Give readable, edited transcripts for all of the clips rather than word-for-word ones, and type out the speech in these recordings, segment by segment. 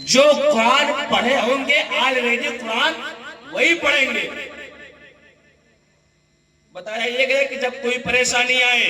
جو قرآن پڑھے ہوں گے آلریڈی قرآن وہی پڑھیں گے. بتایا یہ گیا کہ جب کوئی پریشانی آئے،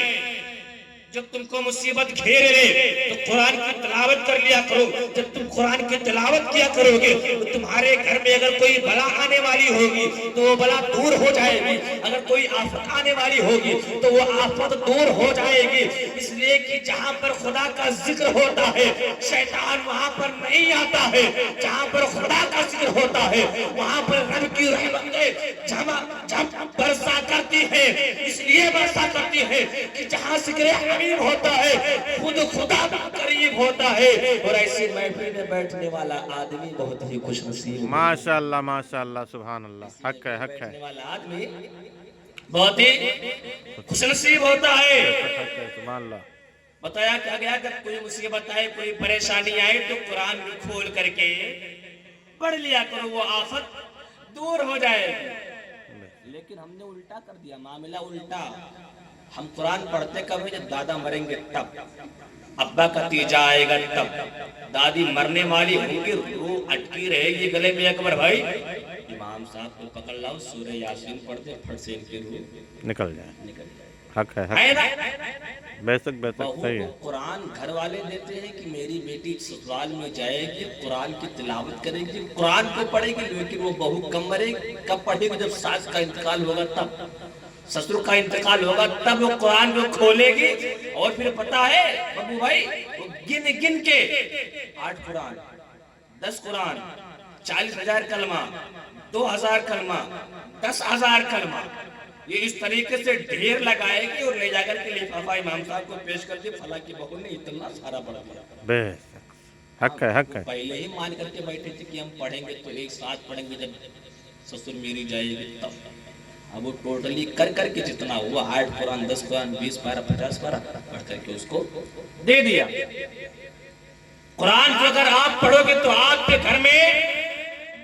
جب تم کو مصیبت گھیرے لے تو قرآن کی تلاوت کر لیا کرو. جب تم قرآن کی تلاوت کیا کرو گے تو تمہارے گھر میں اگر کوئی بلا آنے والی ہوگی تو وہ بلا دور ہو جائے گی. اگر کوئی آفت آنے والی ہوگی تو وہ آفت دور ہو جائے گی. اس لیے کہ جہاں پر خدا کا ذکر ہوتا ہے شیطان وہاں پر نہیں آتا ہے. جہاں پر خدا کا ذکر ہوتا ہے وہاں پر رب کی رحمتیں جھم برسا کرتی ہے. اس لیے برسا کرتی ہے کہ جہاں ذکر حبیب ہوتا ہے خود خدا قریب ہوتا ہے. اور ایسی محفل میں بیٹھنے والا آدمی بہت ہی خوش نصیب. ماشاءاللہ ماشاءاللہ سبحان اللہ. حق ہے حق ہے. بیٹھنے والا آدمی بہت ہی خوش نصیب ہوتا ہے. سبحان اللہ. بتایا کیا گیا جب کوئی مصیبت آئے کوئی پریشانی آئے تو قرآن کھول کر کے پڑھ لیا کرو، وہ آفت دور ہو جائے. لیکن ہم نے الٹا کر دیا، معاملہ الٹا. ہم قرآن پڑھتے کب ہیں؟ جب دادا مریں گے تب، ابا کا تیجا آئے گا تب، دادی مرنے والی ہوں گی، روح اٹکی رہے گی گلے میں. اکبر بھائی امام صاحب کو پکڑ لاؤ، سورہ یاسین پڑھتے پھٹ سے ان کی روح نکل جائے. نکل جائے. حق ہے بے شک بے شک. صحیح ہے. قرآن گھر والے دیتے ہیں کہ میری بیٹی سسرال میں جائے گی قرآن کی تلاوت کرے گی، قرآن کو پڑھے گی، لیکن وہ بہو کم مرے گی. کب پڑھے گی؟ جب ساس کا انتقال ہوگا تب، سسر کا انتقال ہوگا تب وہ قرآن کو کھولے گی. اور پھر پتا ہے بابو بھائی وہ گن گن کے 8 قرآن 10 قرآن 40,000 کلمہ 2,000 کلمہ 10,000 کلمہ یہ اس طریقے سے ڈھیر لگائے گی اور لے جا کر کے لفافہ امام صاحب کو پیش کر دی. فلاں کی بہو نے اتنا سارا پڑھ دیا. بے شک حق ہے حق ہے. پہلے ہی مان کر کے بیٹھے تھے کہ ہم پڑھیں گے تو ایک ساتھ پڑھیں گے جب سسر میری جائے گی تب. اب وہ ٹوٹلی کر کر کے جتنا ہوا 8 قرآن 10 قرآن 20 پارہ 50 پارہ پڑھ کر کے اس کو دے دیا. قرآن کو اگر آپ پڑھو گے تو آپ کے گھر میں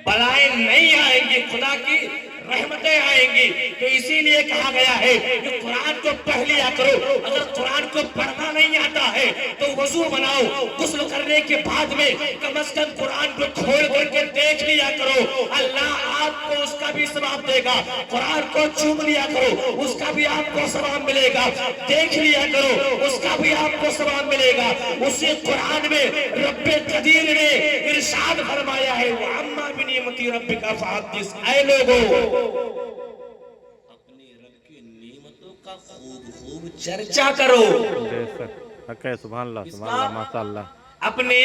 بلائیں نہیں آئیں گی، خدا کی رحمتیں آئیں گی. تو اسی لیے کہا گیا ہے کہ قرآن کو پڑھ لیا کرو. اگر قرآن کو پڑھنا نہیں آتا ہے تو وضو بناؤ، غسل کرنے کے بعد میں کم از کم قرآن کو کھول کر کے دیکھ لیا کرو. اللہ آپ کو اس کا بھی ثواب دے گا. قرآن کو چوم لیا کرو، اس کا بھی آپ کو ثواب ملے گا. دیکھ لیا کرو، اس کا بھی آپ کو ثواب ملے گا. اسی قرآن میں رب قدیر نے ارشاد فرمایا ہے وَعَمَّا بِنِعْمَتِ رَبِّكَ فَحَدِّثْ. اے لوگو اپنے رب کی نعمتوں کا خوب خوب چرچا کرو. بے شک حق ہے. سبحان اللہ سبحان اللہ ماشاءاللہ. اپنے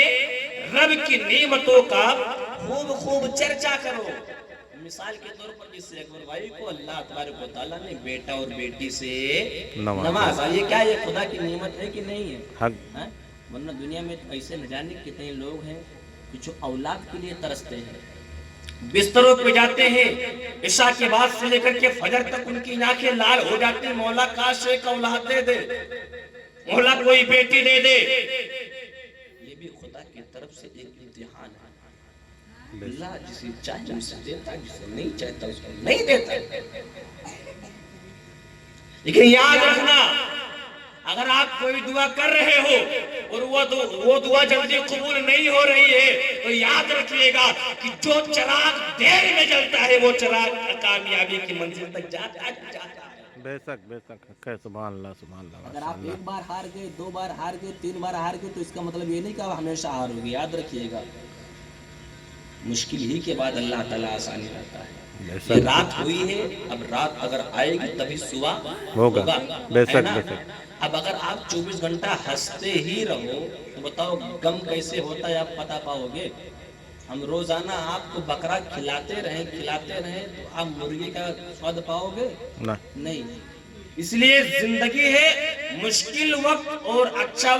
رب کی نعمتوں کا خوب خوب چرچا کرو. مثال کے طور پر جس سے اکبر بھائی کو اللہ تبارک و تعالیٰ نے بیٹا اور بیٹی سے نواز. یہ کیا یہ خدا کی نعمت ہے کہ نہیں ہے؟ حق. ورنہ دنیا میں ایسے نہ جانے کتنے لوگ ہیں کہ جو اولاد کے لیے ترستے ہیں، بستروں پہ جاتے ہیں عشاء کے بعد سے لے کر کے فجر تک ان کی آنکھیں لال ہو جاتی ہیں. مولا کاش ایک اولاد دے دے، مولا کوئی بیٹی دے دے. یہ بھی خدا کی طرف سے ایک امتحان ہے. اللہ جسے چاہے اسے دیتا، جسے نہیں چاہتا اس کو نہیں دیتا. لیکن یاد رکھنا اگر آپ کوئی دعا کر رہے ہو اور وہ دعا جلدی قبول نہیں ہو رہی ہے تو یاد رکھیے گا کہ جو چراغ دیر میں جلتا ہے وہ چراغ کامیابی کی منزل تک جاتا ہے. بے شک بے شک حق ہے. سبحان اللہ سبحان اللہ. اگر آپ ایک بار ہار گئے، 2 بار ہار گئے، 3 بار ہار گئے تو اس کا مطلب یہ نہیں کہ آپ ہمیشہ ہار ہوگی. یاد رکھیے گا مشکل ہی کے بعد اللہ تعالیٰ آسانی کرتا ہے. یہ رات ہوئی ہے، اب رات اگر آئے گی تبھی صبح ہوگا. بے شک بے شک. اب اگر آپ 24 گھنٹہ ہنستے ہی رہو تو بتاؤ غم کیسے ہوتا ہے آپ پتا پاؤ گے. ہم روزانہ آپ کو بکرا کھلاتے رہیں تو آپ مرغی کا سواد پاؤ گے؟ نہیں. اس لیے زندگی ہے مشکل وقت اور اچھا وقت